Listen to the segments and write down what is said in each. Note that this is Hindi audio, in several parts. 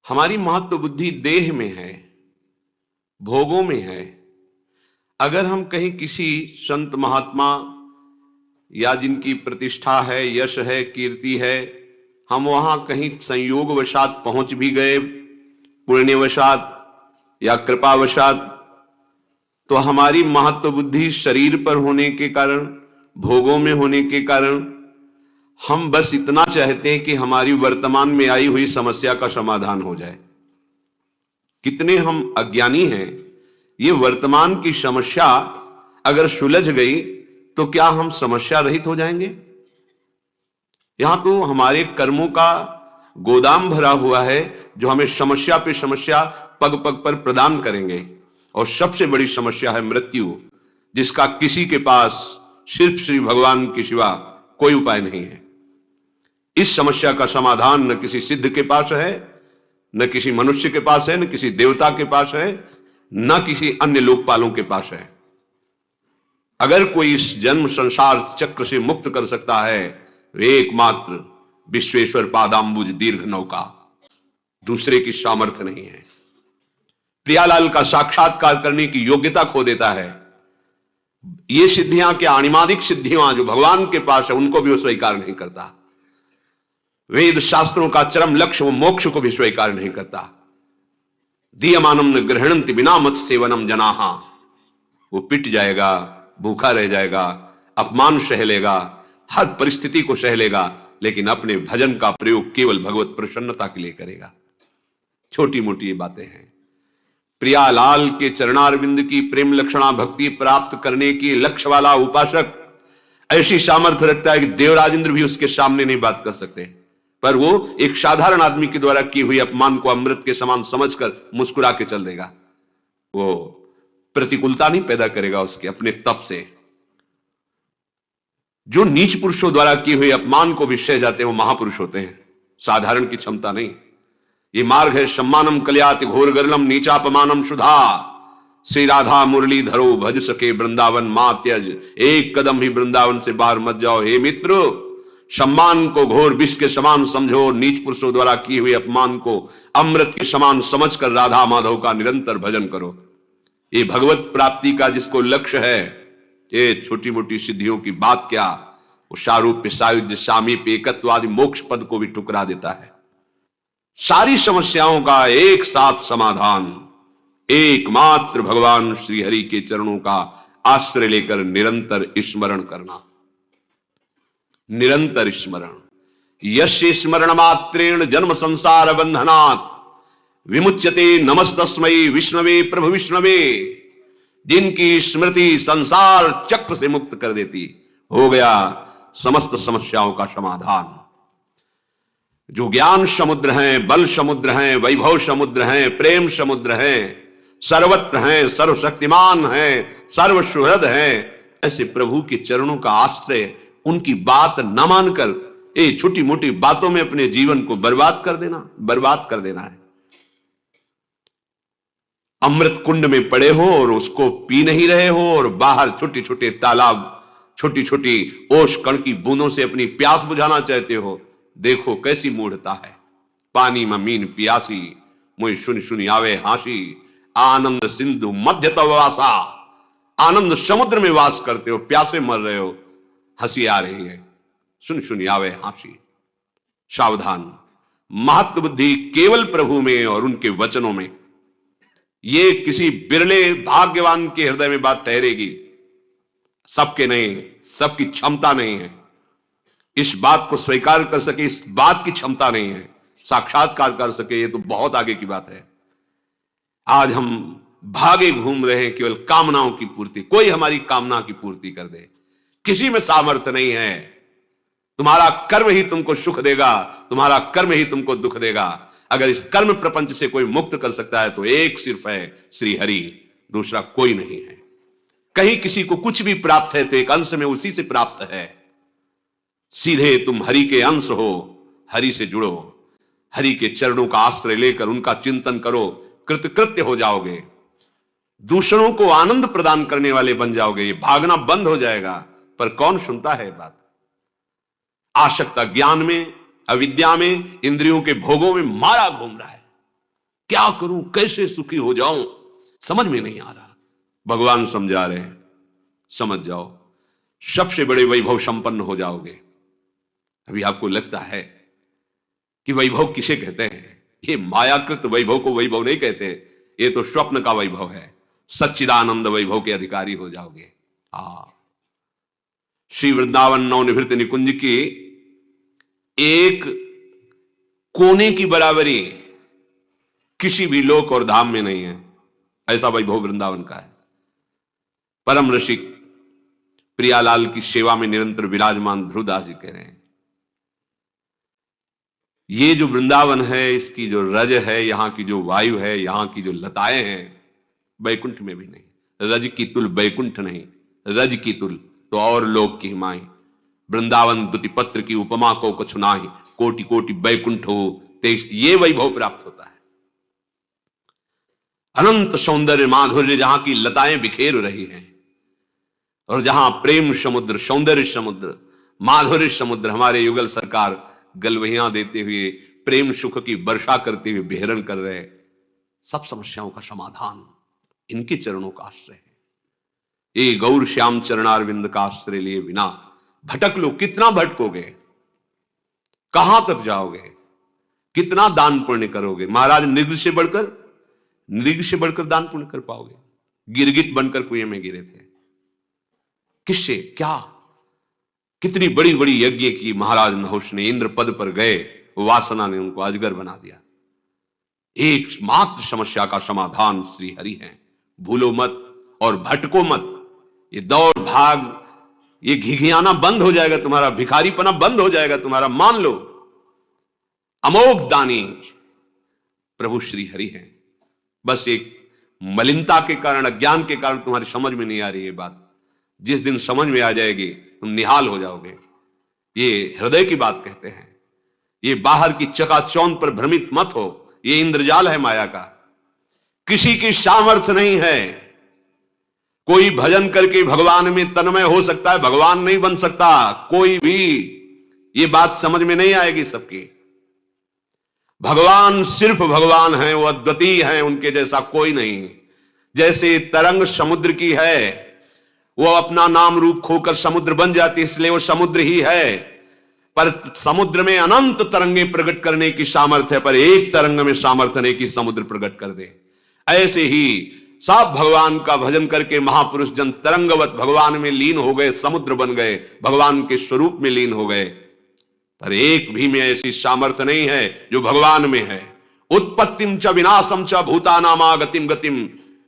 हमारी महत्व बुद्धि देह में है, भोगों में है। अगर हम कहीं किसी संत महात्मा या जिनकी प्रतिष्ठा है, यश है, कीर्ति है, हम वहां कहीं संयोगवशात पहुंच भी गए, पुण्यवशात या कृपावशात, तो हमारी महत्व बुद्धि शरीर पर होने के कारण, भोगों में होने के कारण, हम बस इतना चाहते हैं कि हमारी वर्तमान में आई हुई समस्या का समाधान हो जाए। कितने हम अज्ञानी हैं। ये वर्तमान की समस्या अगर सुलझ गई तो क्या हम समस्या रहित हो जाएंगे? यहां तो हमारे कर्मों का गोदाम भरा हुआ है जो हमें समस्या पे समस्या पग पग पर प्रदान करेंगे। और सबसे बड़ी समस्या है मृत्यु, जिसका किसी के पास सिर्फ श्री भगवान के सिवा कोई उपाय नहीं है। इस समस्या का समाधान न किसी सिद्ध के पास है, न किसी मनुष्य के पास है, न किसी देवता के पास है, न किसी अन्य लोकपालों के पास है। अगर कोई इस जन्म संसार चक्र से मुक्त कर सकता है, वे एकमात्र विश्वेश्वर पादाम्बुज दीर्घ नौका, दूसरे की सामर्थ्य नहीं है। प्रियालाल का साक्षात्कार करने की योग्यता खो देता है। ये सिद्धियां क्या, अनिमादिक सिद्धियां जो भगवान के पास है, उनको भी वो स्वीकार नहीं करता। वेद शास्त्रों का चरम लक्ष्य, वो मोक्ष को भी स्वीकार नहीं करता। दीयमानम न गृहणंति बिना मत सेवनम जनाहा, वो पिट जाएगा, भूखा रह जाएगा, अपमान सह लेगा, हर परिस्थिति को सह लेगा, लेकिन अपने भजन का प्रयोग केवल भगवत प्रसन्नता के लिए करेगा। छोटी मोटी ये बातें हैं। प्रियालाल के चरणारविंद की प्रेम लक्षणा भक्ति प्राप्त करने की लक्ष्य वाला उपासक ऐसी सामर्थ्य रखता है कि देवराजेंद्र भी उसके सामने नहीं बात कर सकते, पर वो एक साधारण आदमी के द्वारा की हुई अपमान को अमृत के समान समझकर मुस्कुरा के चल देगा। वो प्रतिकूलता नहीं पैदा करेगा उसके अपने तप से। जो नीच पुरुषों द्वारा किए हुए अपमान को भी सह जाते हैं, वो महापुरुष होते हैं, साधारण की क्षमता नहीं। ये मार्ग है सम्मानम कल्याति घोर गरलम नीचापमानम सुधा। श्री राधा मुरली धरो भज सके वृंदावन मां त्यज, एक कदम ही वृंदावन से बाहर मत जाओ। हे मित्र, सम्मान को घोर विष के समान समझो, नीच पुरुषों द्वारा किए हुए अपमान को अमृत के समान समझकर राधा माधव का निरंतर भजन करो। ये भगवत प्राप्ति का जिसको लक्ष्य है, ये छोटी मोटी सिद्धियों की बात क्या, वो सारूप्य सायुज्य सामीप्य एकत्वादि मोक्ष पद को भी ठुकरा देता है। सारी समस्याओं का एक साथ समाधान एकमात्र भगवान श्री हरि के चरणों का आश्रय लेकर निरंतर स्मरण करना। निरंतर स्मरण। यस्य स्मरण मात्रेण जन्म संसार बंधनात् विमुच्यते नमस्तस्मै विष्णवे प्रभु विष्णवे। जिनकी स्मृति संसार चक्र से मुक्त कर देती, हो गया समस्त समस्याओं का समाधान। जो ज्ञान समुद्र हैं, बल समुद्र हैं, वैभव समुद्र हैं, प्रेम समुद्र हैं, सर्वत्र हैं, सर्वशक्तिमान हैं, सर्वसुहृद हैं, ऐसे प्रभु के चरणों का आश्रय, उनकी बात न मानकर ये छोटी मोटी बातों में अपने जीवन को बर्बाद कर देना है। अमृत कुंड में पड़े हो और उसको पी नहीं रहे हो, और बाहर छोटे छोटे तालाब, छोटी छोटी ओश कण की बूंदों से अपनी प्यास बुझाना चाहते हो। देखो कैसी मूढ़ता है। पानी में मीन पियासी, मुझे सुन सुन आवे हासी। आनंद सिंधु मध्य तव वासा। आनंद समुद्र में वास करते हो, प्यासे मर रहे हो, हंसी आ रही है, सुन सुन आवे हासी। सावधान, महत्व बुद्धि केवल प्रभु में और उनके वचनों में। ये किसी बिरले भाग्यवान के हृदय में बात ठहरेगी, सबके नहीं, सबकी क्षमता नहीं है। इस बात को स्वीकार कर सके, इस बात की क्षमता नहीं है। साक्षात्कार कर सके, ये तो बहुत आगे की बात है। आज हम भागे घूम रहे हैं केवल कामनाओं की पूर्ति। कोई हमारी कामना की पूर्ति कर दे, किसी में सामर्थ्य नहीं है। तुम्हारा कर्म ही तुमको सुख देगा, तुम्हारा कर्म ही तुमको दुख देगा। अगर इस कर्म प्रपंच से कोई मुक्त कर सकता है तो एक सिर्फ है श्री हरि, दूसरा कोई नहीं है। कहीं किसी को कुछ भी प्राप्त है तो एक अंश में उसी से प्राप्त है। सीधे तुम हरि के अंश हो, हरि से जुड़ो, हरि के चरणों का आश्रय लेकर उनका चिंतन करो, कृतकृत्य हो जाओगे, दूसरों को आनंद प्रदान करने वाले बन जाओगे। ये भागना बंद हो जाएगा। पर कौन सुनता है बात? आसक्त ज्ञान में, अविद्या में, इंद्रियों के भोगों में मारा घूम रहा है। क्या करूं, कैसे सुखी हो जाऊं, समझ में नहीं आ रहा। भगवान समझा रहे हैं, समझ जाओ, सबसे बड़े वैभव संपन्न हो जाओगे। अभी आपको लगता है कि वैभव किसे कहते हैं? ये मायाकृत वैभव को वैभव नहीं कहते, ये तो स्वप्न का वैभव है। सच्चिदानंद वैभव के अधिकारी हो जाओगे। श्री वृंदावन नवनिभृत निकुंज की एक कोने की बराबरी किसी भी लोक और धाम में नहीं है। ऐसा वैभव वृंदावन का है। परम रसिक प्रियालाल की सेवा में निरंतर विराजमान ध्रुवदास जी कह रहे हैं, ये जो वृंदावन है, इसकी जो रज है, यहां की जो वायु है, यहां की जो लताएं हैं, बैकुंठ में भी नहीं। रज की तुल बैकुंठ नहीं, रज की तुल तो और लोक की हिमाई। वृंदावन दुति पत्र की उपमा को कुछ नाही, कोटि कोटि बैकुंठ हो तेज, ये वैभव प्राप्त होता है। अनंत सौंदर्य माधुर्य, जहां की लताएं बिखेर रही हैं और जहां प्रेम समुद्र, सौंदर्य समुद्र, माधुर्य समुद्र, हमारे युगल सरकार गलवहियां देते हुए प्रेम सुख की वर्षा करते हुए विहरण कर रहे। सब समस्याओं का समाधान इनके चरणों का आश्रय है। ये गौर श्याम चरणारविंद का आश्रय लिए बिना भटक लो, कितना भटकोगे, कहां तक जाओगे, कितना दान पुण्य करोगे। महाराज नृग से बढ़कर दान पुण्य कर पाओगे? गिरगिट बनकर कुएं में गिरे थे, किससे क्या, कितनी बड़ी बड़ी यज्ञ की महाराज नहुष ने, इंद्र पद पर गए, वासना ने उनको अजगर बना दिया। एकमात्र समस्या का समाधान श्री हरि है। भूलो मत और भटको मत। ये दौड़ भाग, ये घिघियाना बंद हो जाएगा तुम्हारा, भिखारीपना बंद हो जाएगा तुम्हारा। मान लो अमोघ दानी प्रभु श्री हरि हैं। बस एक मलिनता के कारण, अज्ञान के कारण तुम्हारी समझ में नहीं आ रही है बात। जिस दिन समझ में आ जाएगी तुम निहाल हो जाओगे। ये हृदय की बात कहते हैं। ये बाहर की चकाचौंध पर भ्रमित मत हो, ये इंद्रजाल है माया का। किसी की सामर्थ्य नहीं है। कोई भजन करके भगवान में तन्मय हो सकता है, भगवान नहीं बन सकता कोई भी। ये बात समझ में नहीं आएगी सबकी। भगवान सिर्फ भगवान है, वो अद्वितीय है, उनके जैसा कोई नहीं। जैसे तरंग समुद्र की है, वो अपना नाम रूप खोकर समुद्र बन जाती, इसलिए वो समुद्र ही है। पर समुद्र में अनंत तरंगे प्रकट करने की सामर्थ्य है, पर एक तरंग में सामर्थ्य नहीं कि समुद्र प्रकट कर दे। ऐसे ही सब भगवान का भजन करके महापुरुष जन तरंगवत भगवान में लीन हो गए, समुद्र बन गए, भगवान के स्वरूप में लीन हो गए। पर एक भी में ऐसी सामर्थ्य नहीं है जो भगवान में है। उत्पत्तिम च विनाशम च भूतानामागतिम गतिम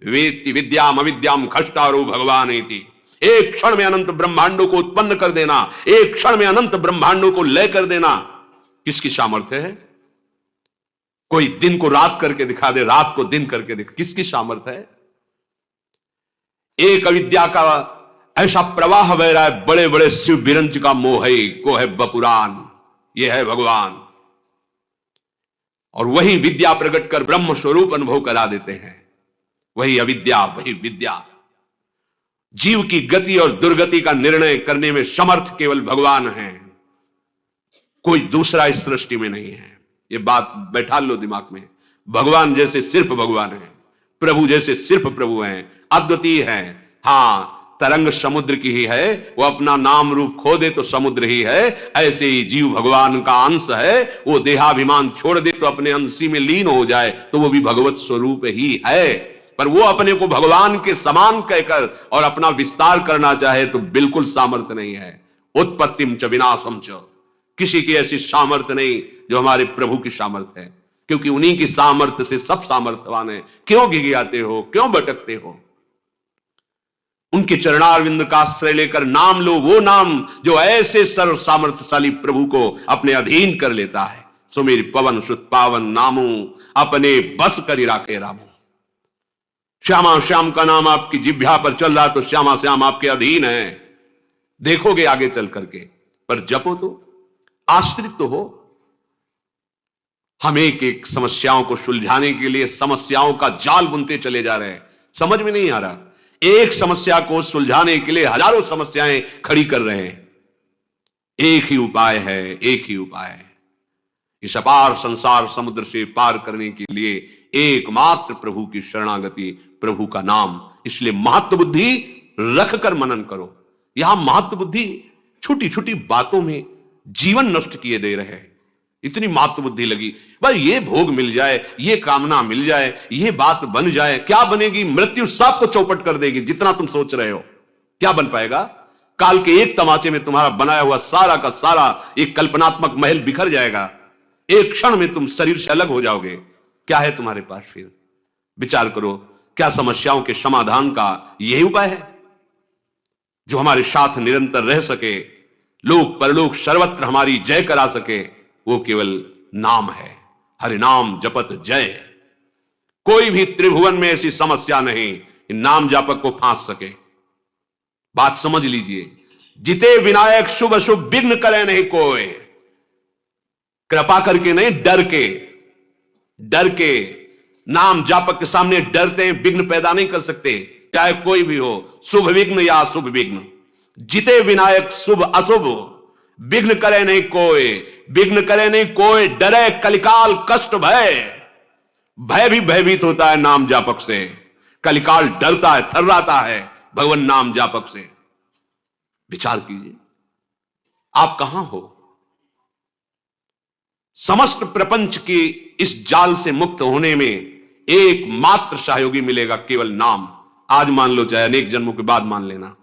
वेत्ति विद्याम अविद्याम खष्टारो भगवान इति। एक क्षण में अनंत ब्रह्मांडों को उत्पन्न कर देना, एक क्षण में अनंत ब्रह्मांडों को लय कर देना, किसकी सामर्थ्य है? कोई दिन को रात करके दिखा दे, रात को दिन करके दिखा, किसकी सामर्थ्य है? एक अविद्या का ऐसा प्रवाह बह रहा है, बड़े बड़े शिव बिरंज का मोह है, को है बपुरान, ये है भगवान। और वही विद्या प्रकट कर ब्रह्म स्वरूप अनुभव करा देते हैं। वही अविद्या, वही विद्या। जीव की गति और दुर्गति का निर्णय करने में समर्थ केवल भगवान है, कोई दूसरा इस सृष्टि में नहीं है। ये बात बैठा लो दिमाग में। भगवान जैसे सिर्फ भगवान है, प्रभु जैसे सिर्फ प्रभु हैं, अद्वितीय है। हां, तरंग समुद्र की ही है, वो अपना नाम रूप खो दे तो समुद्र ही है। ऐसे ही जीव भगवान का अंश है, वो देहाभिमान छोड़ दे तो अपने अंशी में लीन हो जाए तो वो भी भगवत स्वरूप ही है। पर वो अपने को भगवान के समान कहकर और अपना विस्तार करना चाहे तो बिल्कुल सामर्थ्य नहीं है। उत्पत्तिम च विनाशम च, किसी की ऐसी सामर्थ्य नहीं जो हमारे प्रभु की सामर्थ्य है, क्योंकि उन्हीं की सामर्थ्य से सब सामर्थ्यवान है। क्यों घिघियाते हो, क्यों भटकते हो? उनके चरणारविंद का आश्रय लेकर नाम लो, वो नाम जो ऐसे सर्व सामर्थ्यशाली प्रभु को अपने अधीन कर लेता है। सो मेरी पवन सुत पावन नामू, अपने बस करी राखे रामू। श्यामा श्याम का नाम आपकी जिह्वा पर चल रहा तो श्यामा श्याम आपके अधीन है, देखोगे आगे चल करके। पर जपो तो, आश्रित तो हो। हम एक एक समस्याओं को सुलझाने के लिए समस्याओं का जाल बुनते चले जा रहे हैं, समझ में नहीं आ रहा। एक समस्या को सुलझाने के लिए हजारों समस्याएं खड़ी कर रहे हैं। एक ही उपाय है, एक ही उपाय है। इस अपार संसार समुद्र से पार करने के लिए एकमात्र प्रभु की शरणागति, प्रभु का नाम। इसलिए महत्व बुद्धि रखकर मनन करो। यहां महत्व बुद्धि छोटी छोटी बातों में जीवन नष्ट किए दे रहे हैं। इतनी महत्व बुद्धि लगी, भाई ये भोग मिल जाए, ये कामना मिल जाए, ये बात बन जाए। क्या बनेगी? मृत्यु सबको चौपट कर देगी। जितना तुम सोच रहे हो क्या बन पाएगा? काल के एक तमाचे में तुम्हारा बनाया हुआ सारा का सारा एक कल्पनात्मक महल बिखर जाएगा। एक क्षण में तुम शरीर से अलग हो जाओगे। क्या है तुम्हारे पास फिर? विचार करो, क्या समस्याओं के समाधान का यही उपाय है जो हमारे साथ निरंतर रह सके, लोक परलोक सर्वत्र हमारी जय करा सके? वो केवल नाम है। हरि नाम जपत जय। कोई भी त्रिभुवन में ऐसी समस्या नहीं इन नाम जापक को फांस सके। बात समझ लीजिए। जिते विनायक शुभ अशुभ विघ्न करे नहीं कोई। कृपा करके नहीं, डर के। डर के नाम जापक के सामने डरते हैं, विघ्न पैदा नहीं कर सकते, चाहे कोई भी हो, शुभ विघ्न या अशुभ विघ्न। जिते विनायक शुभ अशुभ विघ्न करे नहीं कोई। विघ्न करे नहीं कोई, डरे कलिकाल कष्ट भय। भय भी भयभीत होता है नाम जापक से। कलिकाल डरता है, थर्राता है भगवान नाम जापक से। विचार कीजिए, आप कहां हो? समस्त प्रपंच की इस जाल से मुक्त होने में एकमात्र सहयोगी मिलेगा, केवल नाम। आज मान लो, चाहे अनेक जन्मों के बाद मान लेना।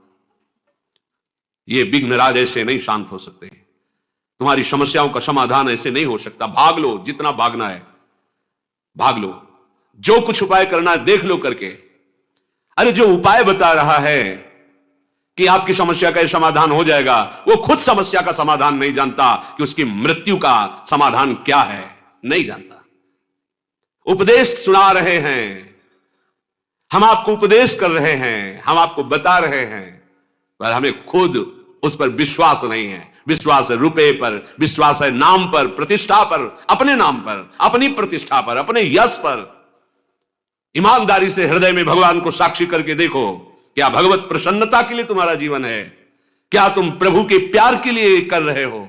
ये विघ्नराज ऐसे नहीं शांत हो सकते। तुम्हारी समस्याओं का समाधान ऐसे नहीं हो सकता। भाग लो, जितना भागना है भाग लो। जो कुछ उपाय करना है देख लो करके। अरे जो उपाय बता रहा है कि आपकी समस्या का समाधान हो जाएगा, वो खुद समस्या का समाधान नहीं जानता कि उसकी मृत्यु का समाधान क्या है, नहीं जानता। उपदेश सुना रहे हैं, हम आपको उपदेश कर रहे हैं, हम आपको बता रहे हैं, पर हमें खुद उस पर विश्वास नहीं है। विश्वास है रुपए पर, विश्वास है नाम पर, प्रतिष्ठा पर, अपने नाम पर, अपनी प्रतिष्ठा पर, अपने यश पर। ईमानदारी से हृदय में भगवान को साक्षी करके देखो, क्या भगवत प्रसन्नता के लिए तुम्हारा जीवन है? क्या तुम प्रभु के प्यार के लिए कर रहे हो?